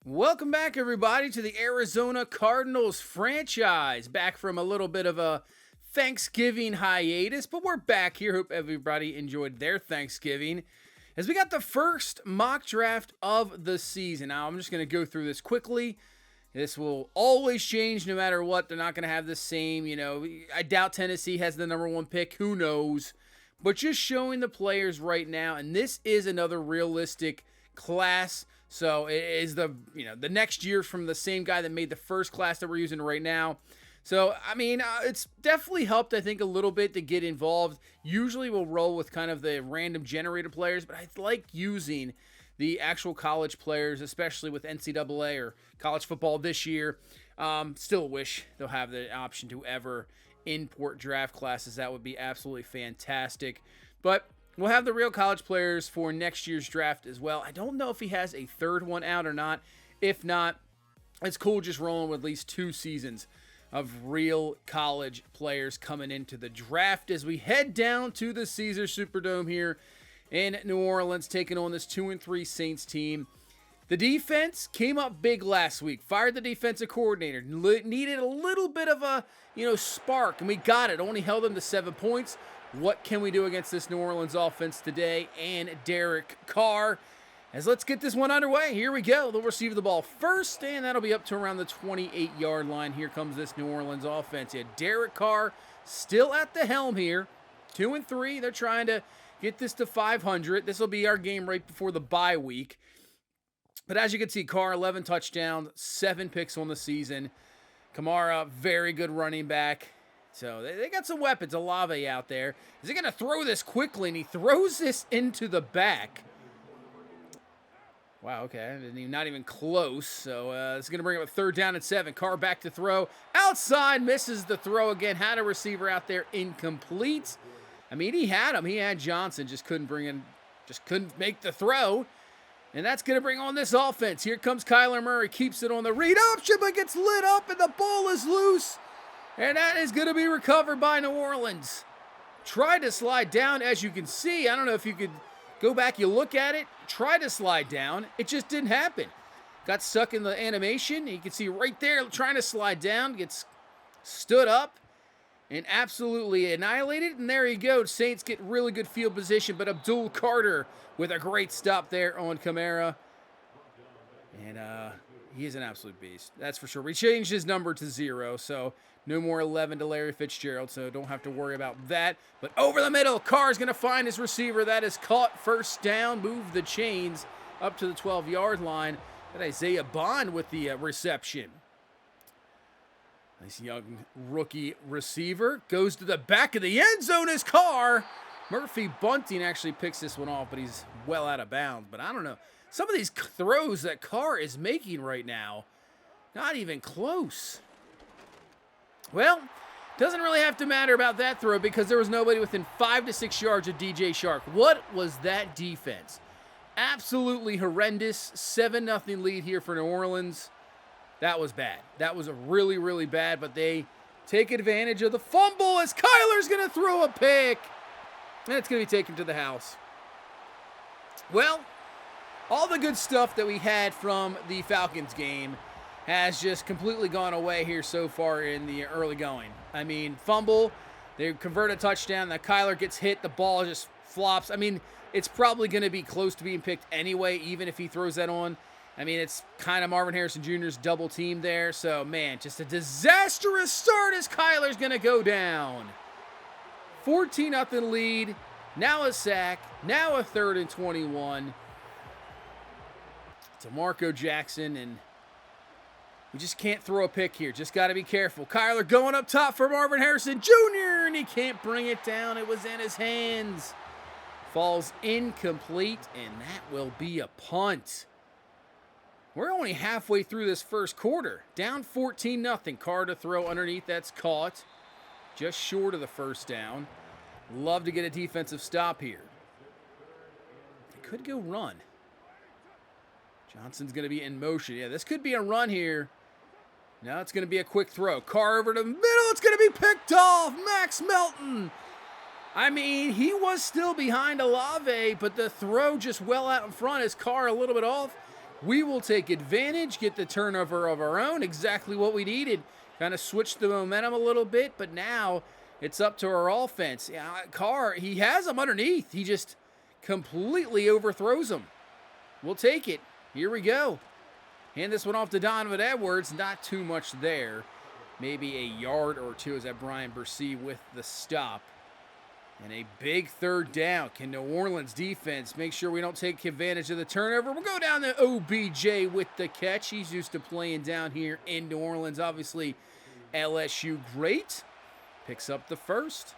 Welcome back, everybody, to the Arizona Cardinals franchise. Back from a little bit of a Thanksgiving hiatus, but we're back here. Hope everybody enjoyed their Thanksgiving as we got the first mock draft of the season. Now, I'm just going to go through this quickly. This will always change no matter what. They're not going to have the same, I doubt Tennessee has the number one pick. Who knows? But just showing the players right now, and this is another realistic class. So it is the next year from the same guy that made the first class that we're using right now. So, it's definitely helped, I think, a little bit to get involved. Usually we'll roll with kind of the random generator players, but I like using the actual college players, especially with NCAA or college football this year. Still wish they'll have the option to ever import draft classes. That would be absolutely fantastic. But we'll have the real college players for next year's draft as well. I don't know if he has a third one out or not. If not, it's cool just rolling with at least 2 seasons of real college players coming into the draft as we head down to the Caesar Superdome here in New Orleans, taking on this 2-3 Saints team. The defense came up big last week. Fired the defensive coordinator. Needed a little bit of a, spark, and we got it. Only held them to 7 points. What can we do against this New Orleans offense today and Derek Carr? As let's get this one underway. Here we go. They'll receive the ball first, and that'll be up to around the 28-yard line. Here comes this New Orleans offense. Yeah, Derek Carr still at the helm here. 2-3. They're trying to get this to 500. This will be our game right before the bye week. But as you can see, Carr, 11 touchdowns, 7 picks on the season. Kamara, very good running back. So they got some weapons. Olave out there. Is he going to throw this quickly? And he throws this into the back. Wow, okay. Not even close. So it's going to bring up a 3rd down and 7. Carr back to throw. Outside, misses the throw again. Had a receiver out there, incomplete. He had him. He had Johnson. Just couldn't make the throw. And that's going to bring on this offense. Here comes Kyler Murray. Keeps it on the read option, but gets lit up, and the ball is loose. And that is going to be recovered by New Orleans. Tried to slide down, as you can see. I don't know if you could go back, you look at it. Tried to slide down. It just didn't happen. Got stuck in the animation. You can see right there trying to slide down. Gets stood up and absolutely annihilated. And there you go. Saints get really good field position. But Abdul Carter with a great stop there on Kamara. And he is an absolute beast. That's for sure. We changed his number to 0. So no more 11 to Larry Fitzgerald, so don't have to worry about that. But over the middle, Carr's going to find his receiver. That is caught. First down. Move the chains up to the 12-yard line. That Isaiah Bond with the reception. Nice young rookie receiver. Goes to the back of the end zone as Carr. Murphy Bunting actually picks this one off, but he's well out of bounds. But I don't know. Some of these throws that Carr is making right now, not even close. Well, doesn't really have to matter about that throw because there was nobody within 5 to 6 yards of DJ Shark. What was that defense? Absolutely horrendous. 7-0 lead here for New Orleans. That was bad. That was a really, really bad, but they take advantage of the fumble as Kyler's going to throw a pick. And it's going to be taken to the house. Well, all the good stuff that we had from the Falcons game has just completely gone away here so far in the early going. Fumble, they convert a touchdown, that Kyler gets hit, the ball just flops. It's probably going to be close to being picked anyway, even if he throws that on. It's kind of Marvin Harrison Jr.'s double team there. So, man, just a disastrous start as Kyler's going to go down. 14-0 lead, now a sack, now a 3rd and 21. To Marco Jackson, and we just can't throw a pick here. Just got to be careful. Kyler going up top for Marvin Harrison Jr., and he can't bring it down. It was in his hands. Falls incomplete, and that will be a punt. We're only halfway through this first quarter. Down 14-0. Carr to throw underneath. That's caught. Just short of the first down. Love to get a defensive stop here. They could go run. Johnson's going to be in motion. Yeah, this could be a run here. Now it's going to be a quick throw. Carr over to the middle. It's going to be picked off. Max Melton. He was still behind Olave, but the throw just well out in front as Carr a little bit off. We will take advantage, get the turnover of our own, exactly what we needed. Kind of switched the momentum a little bit, but now it's up to our offense. Yeah, Carr, he has him underneath. He just completely overthrows him. We'll take it. Here we go. Hand this one off to Donovan Edwards. Not too much there. Maybe a yard or two. Is that Brian Bursey with the stop? And a big third down. Can New Orleans defense make sure we don't take advantage of the turnover? We'll go down to OBJ with the catch. He's used to playing down here in New Orleans. Obviously, LSU great. Picks up the first.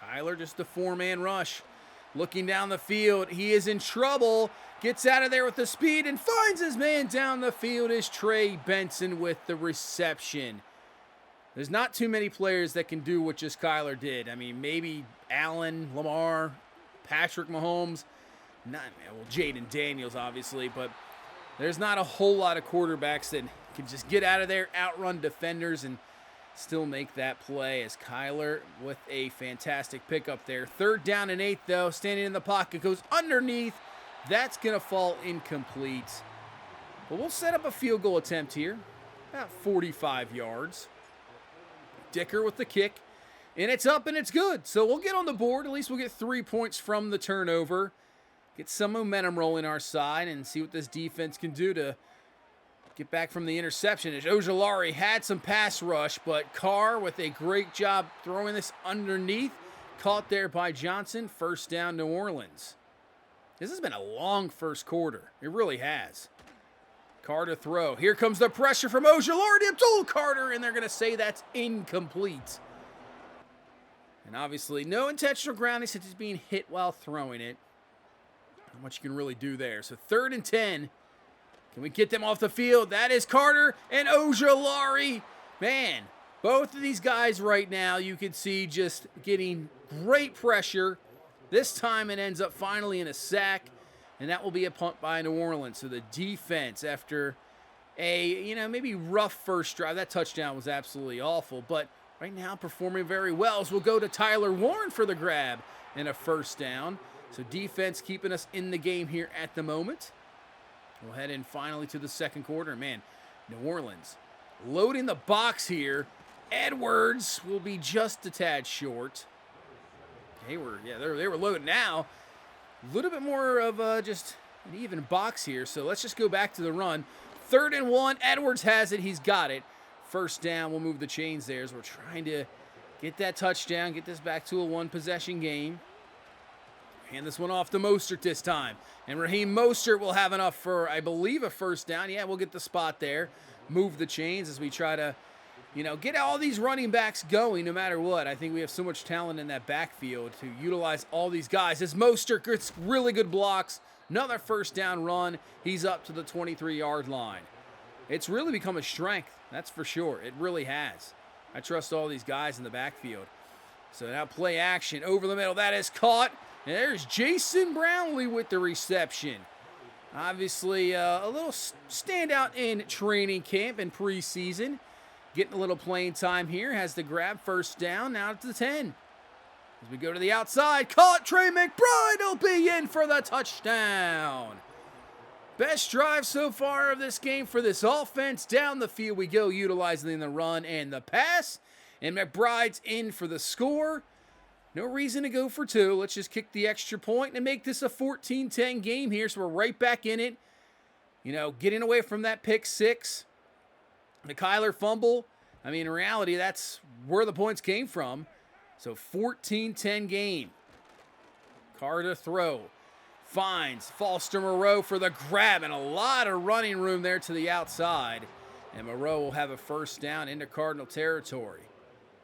Kyler, just a four-man rush. Looking down the field. He is in trouble. Gets out of there with the speed and finds his man down the field is Trey Benson with the reception. There's not too many players that can do what just Kyler did. I mean, maybe Allen, Lamar, Patrick Mahomes, Jaden Daniels, obviously, but there's not a whole lot of quarterbacks that can just get out of there, outrun defenders, and still make that play as Kyler with a fantastic pickup there. 3rd down and 8, though, standing in the pocket, goes underneath. That's going to fall incomplete. But we'll set up a field goal attempt here, about 45 yards. Dicker with the kick, and it's up and it's good. So we'll get on the board. At least we'll get 3 points from the turnover. Get some momentum rolling our side and see what this defense can do to get back from the interception. As Ojulari had some pass rush, but Carr with a great job throwing this underneath. Caught there by Johnson. 1st down, New Orleans. This has been a long first quarter. It really has. Carr to throw. Here comes the pressure from Ojulari. Abdul Carter, and they're going to say that's incomplete. And obviously, no intentional grounding since he's being hit while throwing it. Not much you can really do there. So 3rd and 10. Can we get them off the field? That is Carter and Ojulari. Man, both of these guys right now, you can see just getting great pressure. This time it ends up finally in a sack. And that will be a punt by New Orleans. So the defense, after a, maybe rough first drive, that touchdown was absolutely awful. But right now performing very well as we'll go to Tyler Warren for the grab and a 1st down. So defense keeping us in the game here at the moment. We'll head in finally to the 2nd quarter. Man, New Orleans loading the box here. Edwards will be just a tad short. They were loaded now. A little bit more of just an even box here. So let's just go back to the run. 3rd and 1. Edwards has it. He's got it. 1st down. We'll move the chains there as we're trying to get that touchdown, get this back to a 1-possession game. Hand this one off to Mostert this time. And Raheem Mostert will have enough for, I believe, a 1st down. Yeah, we'll get the spot there. Move the chains as we try to, get all these running backs going no matter what. I think we have so much talent in that backfield to utilize all these guys. As Mostert gets really good blocks, another 1st down run. He's up to the 23-yard line. It's really become a strength, that's for sure. It really has. I trust all these guys in the backfield. So now play action over the middle. That is caught. And there's Jason Brownlee with the reception. Obviously, a little standout in training camp and preseason. Getting a little playing time here. Has the grab, 1st down, now to the 10. As we go to the outside, caught Trey McBride will be in for the touchdown. Best drive so far of this game for this offense. Down the field we go, utilizing the run and the pass. And McBride's in for the score. No reason to go for 2. Let's just kick the extra point and make this a 14-10 game here. So we're right back in it. Getting away from that pick 6. The Kyler fumble. I mean, in reality, that's where the points came from. So 14-10 game. Carr to throw. Finds Foster Moreau for the grab. And a lot of running room there to the outside. And Moreau will have a 1st down into Cardinal territory.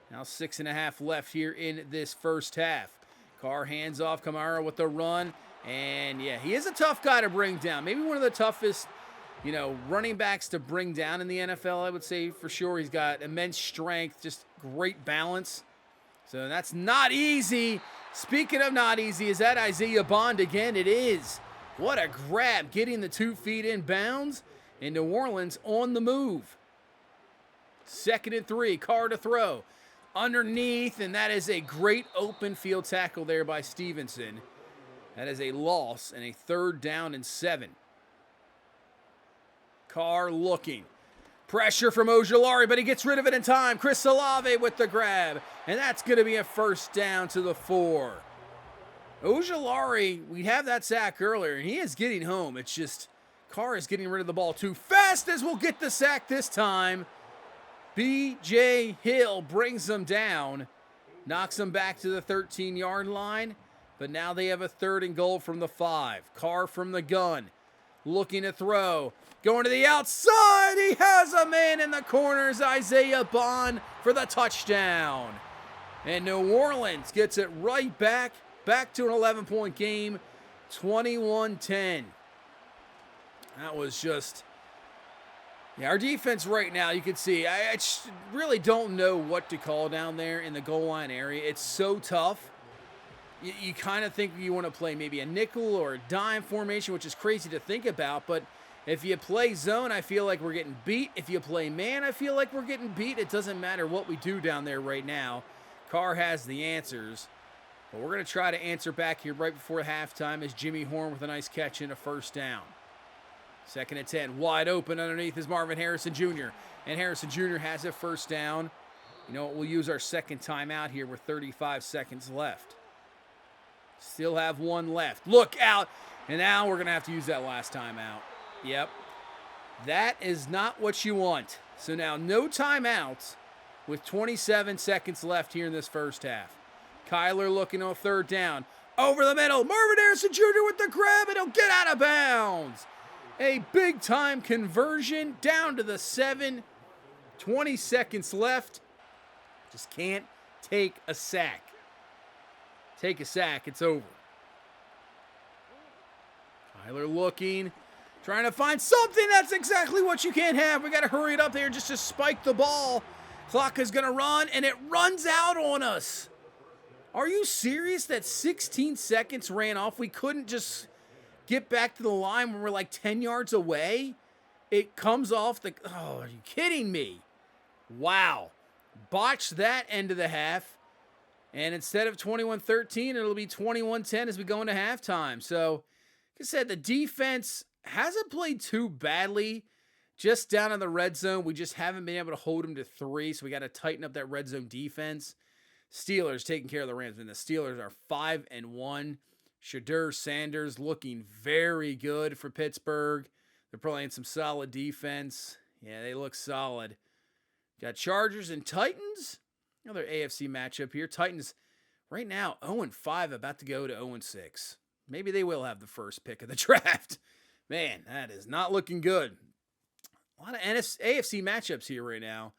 Now 6.5 left here in this first half. Carr hands off Kamara with the run. And yeah, he is a tough guy to bring down. Maybe one of the toughest, running backs to bring down in the NFL, I would say for sure. He's got immense strength, just great balance. So that's not easy. Speaking of not easy, is that Isaiah Bond again? It is. What a grab, getting the 2 feet in bounds. And New Orleans on the move. 2nd and 3, Carr to throw. Underneath, and that is a great open field tackle there by Stevenson. That is a loss and a 3rd down and 7. Carr looking. Pressure from Ojulari, but he gets rid of it in time. Chris Olave with the grab, and that's going to be a first down to the 4. Ojulari, we have that sack earlier, and he is getting home. It's just Carr is getting rid of the ball too fast, as we'll get the sack this time. B.J. Hill brings them down, knocks them back to the 13-yard line, but now they have a 3rd and goal from the 5. Carr from the gun, looking to throw. Going to the outside, he has a man in the corners, Isaiah Bond for the touchdown. And New Orleans gets it right back to an 11-point game, 21-10. That was just, yeah, our defense right now, you can see, I really don't know what to call down there in the goal line area. It's so tough. You kind of think you want to play maybe a nickel or a dime formation, which is crazy to think about, but if you play zone, I feel like we're getting beat. If you play man, I feel like we're getting beat. It doesn't matter what we do down there right now. Carr has the answers. But we're going to try to answer back here right before halftime as Jimmy Horn with a nice catch and a first down. 2nd and 10. Wide open underneath is Marvin Harrison Jr. And Harrison Jr. has a first down. You know what? We'll use our second timeout here with 35 seconds left. Still have one left. Look out. And now we're going to have to use that last timeout. Yep. That is not what you want. So now no timeouts with 27 seconds left here in this first half. Kyler looking on 3rd down. Over the middle. Marvin Harrison Jr. with the grab, and he'll get out of bounds. A big-time conversion down to the 7. 20 seconds left. Just can't take a sack. Take a sack, it's over. Kyler looking. Trying to find something. That's exactly what you can't have. We got to hurry it up there just to spike the ball. Clock is going to run, and it runs out on us. Are you serious that 16 seconds ran off? We couldn't just get back to the line when we're like 10 yards away? It comes off the... Oh, are you kidding me? Wow. Botched that end of the half. And instead of 21-13, it'll be 21-10 as we go into halftime. So, like I said, the defense hasn't played too badly. Just down in the red zone, we just haven't been able to hold them to 3, so we got to tighten up that red zone defense. Steelers taking care of the Rams, and the Steelers are 5-1. Shadur Sanders looking very good for Pittsburgh. They're playing some solid defense. Yeah, they look solid. Got Chargers and Titans. Another AFC matchup here. Titans right now 0-5, about to go to 0-6. Maybe they will have the first pick of the draft. Man, that is not looking good. A lot of AFC matchups here right now.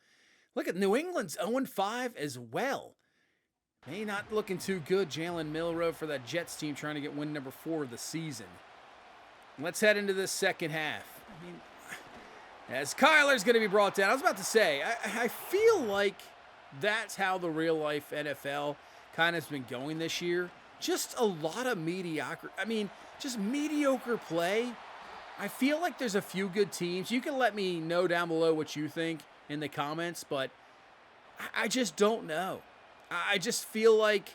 Look at New England's 0-5 as well. May not looking too good. Jalen Milroe for that Jets team trying to get win number 4 of the season. Let's head into this second half. I mean, as Kyler's going to be brought down, I was about to say, I feel like that's how the real-life NFL kind of has been going this year. Just a lot of just mediocre play. I feel like there's a few good teams. You can let me know down below what you think in the comments, but I just don't know. I just feel like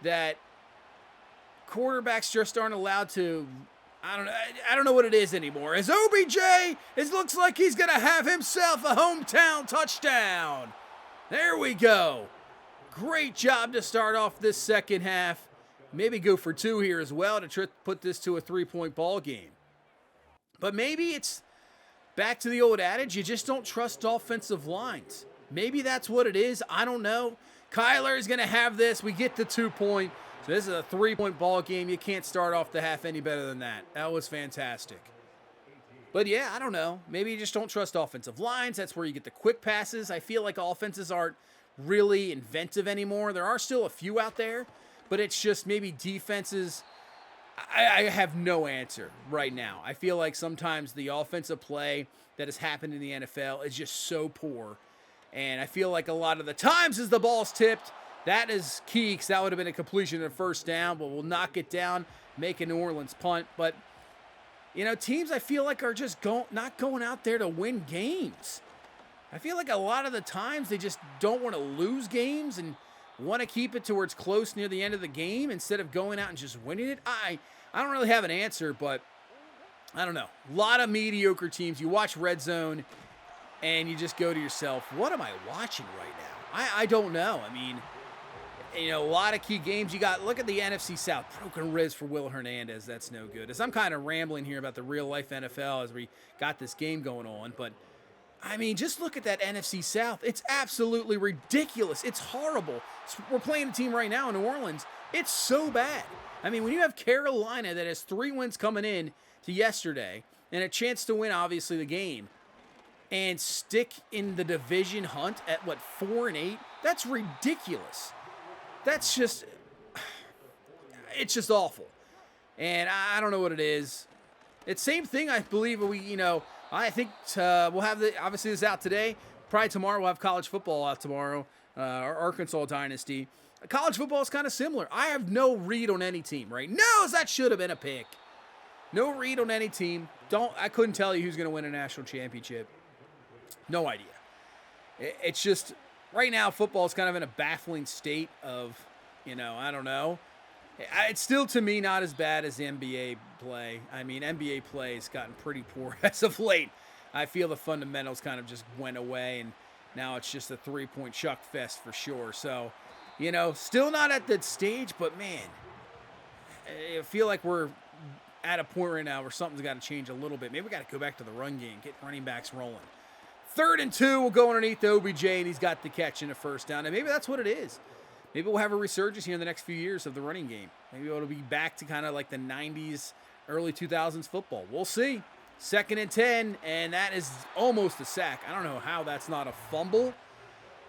that quarterbacks just aren't allowed to, I don't know what it is anymore. As OBJ, it looks like he's going to have himself a hometown touchdown. There we go. Great job to start off this second half. Maybe go for 2 here as well to put this to a 3-point ball game. But maybe it's back to the old adage, you just don't trust offensive lines. Maybe that's what it is. I don't know. Kyler is going to have this. We get the 2-point. So this is a 3-point ball game. You can't start off the half any better than that. That was fantastic. But yeah, I don't know. Maybe you just don't trust offensive lines. That's where you get the quick passes. I feel like offenses aren't really inventive anymore. There are still a few out there, but it's just maybe defenses. I have no answer right now. I feel like sometimes the offensive play that has happened in the NFL is just so poor. And I feel like a lot of the times as the ball's tipped, that is key because that would have been a completion and a first down, but we'll knock it down, make a New Orleans punt. But, you know, teams I feel like are just not going out there to win games. I feel like a lot of the times they just don't want to lose games and want to keep it towards close near the end of the game instead of going out and just winning it. I don't really have an answer, but I don't know. A lot of mediocre teams. You watch Red Zone, and you just go to yourself, what am I watching right now? I don't know. I mean, you know, a lot of key games. You got, look at the NFC South. Broken ribs for Will Hernandez. That's no good. As I'm kind of rambling here about the real-life NFL as we got this game going on, but, I mean, just look at that NFC South. It's absolutely ridiculous. It's horrible. We're playing a team right now in New Orleans. It's so bad. I mean, when you have Carolina that has 3 wins coming in to yesterday and a chance to win, obviously, the game, and stick in the division hunt at, what, 4-8? That's ridiculous. That's just, it's just awful. And I don't know what it is. It's same thing, I believe, I think we'll have obviously this out today. Probably tomorrow we'll have college football out tomorrow, our Arkansas Dynasty. College football is kind of similar. I have no read on any team, right? No, that should have been a pick. No read on any team. I couldn't tell you who's going to win a national championship. No idea. It's just, right now, football is kind of in a baffling state of, I don't know. It's still, to me, not as bad as the NBA play. I mean, NBA play has gotten pretty poor as of late. I feel the fundamentals kind of just went away, and now it's just a three-point chuck fest for sure. So, still not at that stage, but, man, I feel like we're at a point right now where something's got to change a little bit. Maybe we got to go back to the run game, get running backs rolling. 3rd and 2, we'll go underneath the OBJ, and he's got the catch in a first down. And maybe that's what it is. Maybe we'll have a resurgence here in the next few years of the running game. Maybe it'll be back to kind of like the 90s, early 2000s football. We'll see. 2nd and 10, and that is almost a sack. I don't know how that's not a fumble,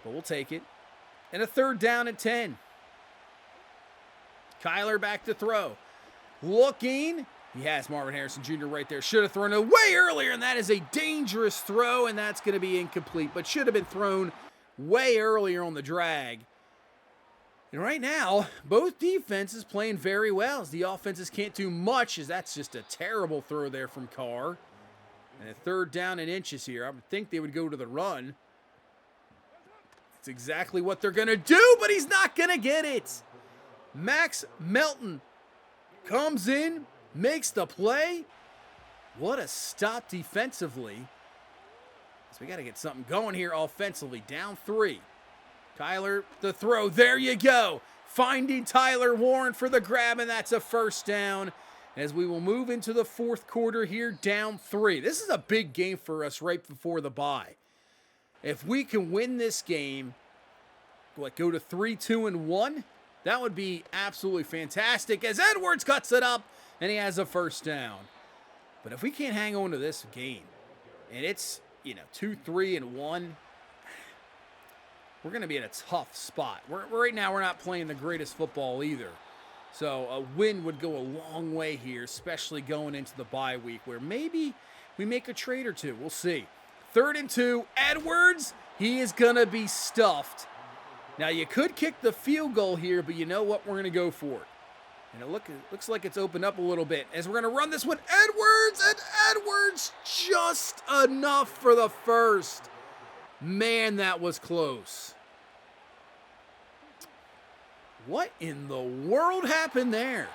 but we'll take it. And a 3rd down and 10. Kyler back to throw. Looking. He has Marvin Harrison Jr. right there. Should have thrown it way earlier, and that is a dangerous throw, and that's going to be incomplete, but should have been thrown way earlier on the drag. And right now, both defenses playing very well, as the offenses can't do much, as that's just a terrible throw there from Carr. And a 3rd down and inches here. I would think they would go to the run. That's exactly what they're going to do, but he's not going to get it. Max Melton comes in, makes the play. What a stop defensively. So we got to get something going here offensively. Down 3. Tyler, the throw. There you go. Finding Tyler Warren for the grab, and that's a first down. As we will move into the 4th quarter here, down 3. This is a big game for us right before the bye. If we can win this game, go to 3-2-1, that would be absolutely fantastic, as Edwards cuts it up, and he has a first down. But if we can't hang on to this game, and it's, 2-3-1, we're going to be in a tough spot. Right now, we're not playing the greatest football either. So a win would go a long way here, especially going into the bye week, where maybe we make a trade or two. We'll see. 3rd and 2, Edwards, he is going to be stuffed. Now, you could kick the field goal here, but you know what? We're going to go for it. And it looks like it's opened up a little bit, as we're going to run this one. Edwards just enough for the first. Man, that was close. What in the world happened there?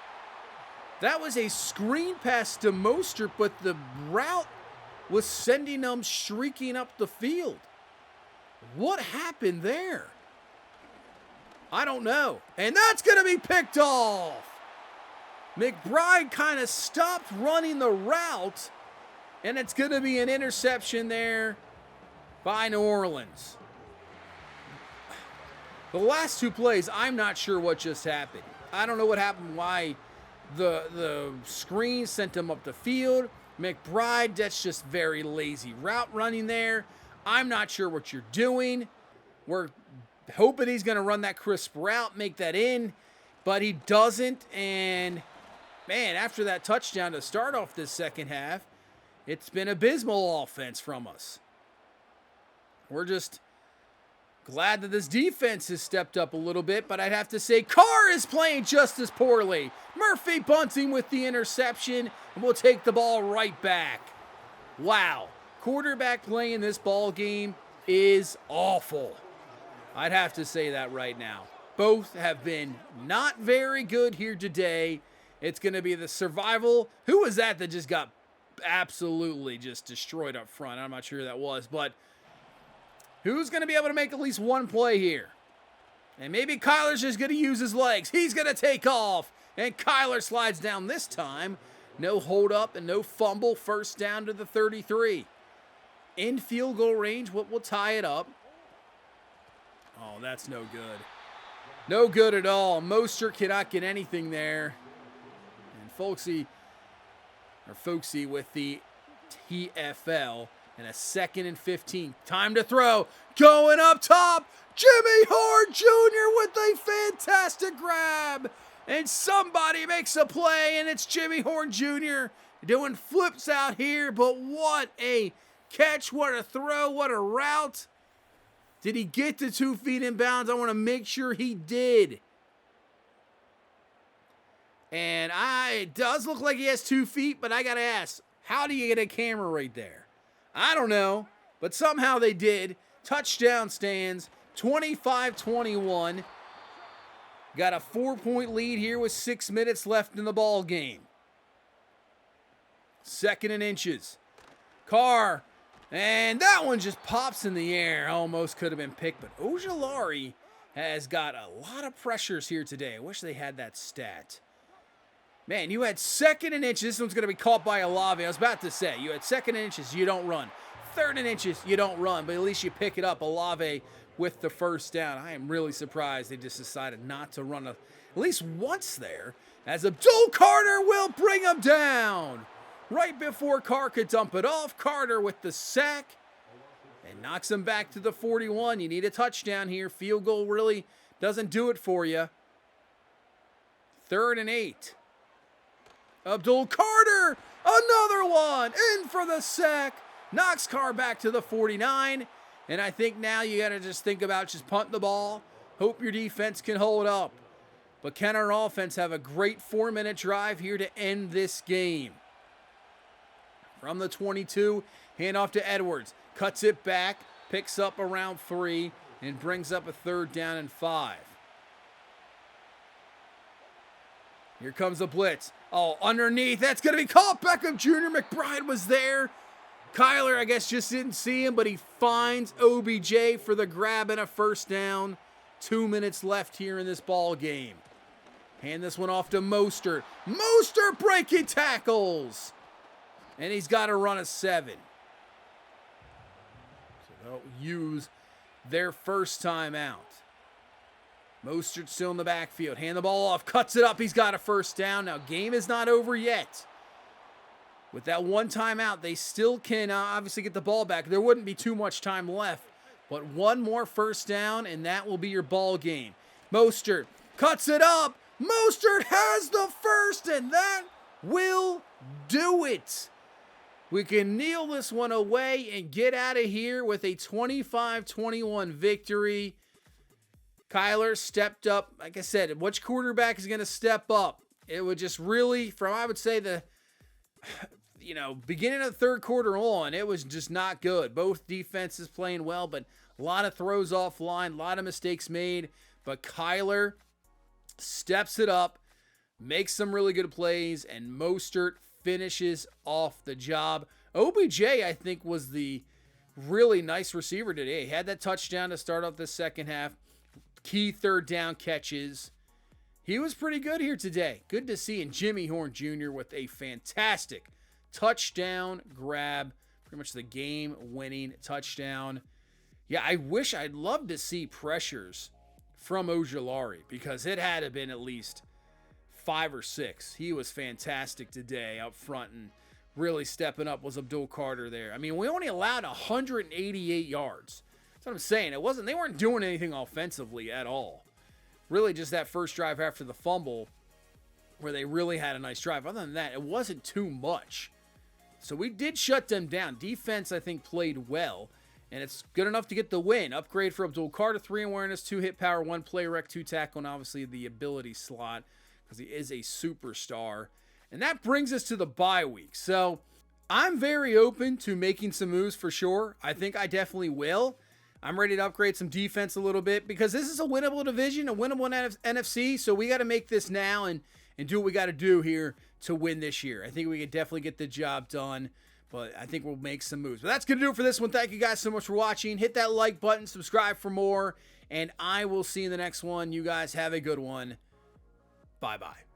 That was a screen pass to Mostert, but the route was sending them shrieking up the field. What happened there? I don't know. And that's going to be picked off. McBride kind of stopped running the route, and it's going to be an interception there by New Orleans. The last 2 plays, I'm not sure what just happened. I don't know what happened, why the screen sent him up the field. McBride, that's just very lazy route running there. I'm not sure what you're doing. We're hoping he's going to run that crisp route, make that in, but he doesn't. And, man, after that touchdown to start off this second half, it's been abysmal offense from us. We're just glad that this defense has stepped up a little bit, but I'd have to say Carr is playing just as poorly. Murphy bunting with the interception, and we'll take the ball right back. Wow. Quarterback play in this ball game is awful. I'd have to say that right now. Both have been not very good here today. It's going to be the survival. Who was that just got absolutely just destroyed up front. I'm not sure who that was, but who's going to be able to make at least one play here? And maybe Kyler's just going to use his legs. He's going to take off. And Kyler slides down this time. No hold up and no fumble. First down to the 33. In field goal range, what will tie it up? Oh, that's no good. No good at all. Mostert cannot get anything there. And Folksy with the TFL. And a 2nd and 15. Time to throw. Going up top. Jimmy Horn Jr. with a fantastic grab. And somebody makes a play, and it's Jimmy Horn Jr. doing flips out here. But what a catch. What a throw. What a route. Did he get to 2 feet in bounds? I want to make sure he did. And it does look like he has 2 feet, but I got to ask, how do you get a camera right there? I don't know, but somehow they did. Touchdown stands, 25-21. Got a 4-point lead here with 6 minutes left in the ball game. 2nd and inches. Carr, and that one just pops in the air. Almost could have been picked, but Ojulari has got a lot of pressures here today. I wish they had that stat. Man, you had 2nd and inches. This one's going to be caught by Olave. I was about to say, you had 2nd and inches, you don't run. 3rd and inches, you don't run, but at least you pick it up. Olave with the first down. I am really surprised they just decided not to run at least once there, as Abdul Carter will bring him down. Right before Carr could dump it off, Carter with the sack and knocks him back to the 41. You need a touchdown here. Field goal really doesn't do it for you. 3rd and 8. Abdul Carter, another one, in for the sack, knocks Carr back to the 49, and I think now you got to just think about just punting the ball, hope your defense can hold up. But can our offense have a great 4-minute drive here to end this game? From the 22, handoff to Edwards, cuts it back, picks up around 3, and brings up a 3rd down and 5. Here comes the blitz. Oh, underneath. That's going to be caught. Beckham Jr. McBride was there. Kyler, I guess, just didn't see him, but he finds OBJ for the grab and a first down. 2 minutes left here in this ball game. Hand this one off to Mostert. Mostert breaking tackles. And he's got to run a 7. So they'll use their first time out. Mostert still in the backfield. Hand the ball off. Cuts it up. He's got a first down. Now, game is not over yet. With that one timeout, they still can obviously get the ball back. There wouldn't be too much time left. But one more first down, and that will be your ball game. Mostert cuts it up. Mostert has the first, and that will do it. We can kneel this one away and get out of here with a 25-21 victory. Kyler stepped up. Like I said, which quarterback is going to step up? It would just really, from I would say the, beginning of the 3rd quarter on, it was just not good. Both defenses playing well, but a lot of throws offline, a lot of mistakes made. But Kyler steps it up, makes some really good plays, and Mostert finishes off the job. OBJ, I think, was the really nice receiver today. He had that touchdown to start off the second half. Key 3rd down catches. He was pretty good here today. Good to see. And Jimmy Horn Jr. with a fantastic touchdown grab. Pretty much the game-winning touchdown. Yeah, I'd love to see pressures from Ojulari because it had to have been at least 5 or 6. He was fantastic today up front, and really stepping up was Abdul Carter there. I mean, we only allowed 188 yards. That's what I'm saying. They weren't doing anything offensively at all. Really just that first drive after the fumble where they really had a nice drive. Other than that, it wasn't too much. So we did shut them down. Defense, I think, played well. And it's good enough to get the win. Upgrade for Abdul Carter, 3 awareness, 2 hit power, 1 play rec, 2 tackle, and obviously the ability slot because he is a superstar. And that brings us to the bye week. So I'm very open to making some moves for sure. I think I definitely will. I'm ready to upgrade some defense a little bit because this is a winnable division, a winnable NFC. So we got to make this now and do what we got to do here to win this year. I think we could definitely get the job done, but I think we'll make some moves. But that's going to do it for this one. Thank you guys so much for watching. Hit that like button, subscribe for more, and I will see you in the next one. You guys have a good one. Bye-bye.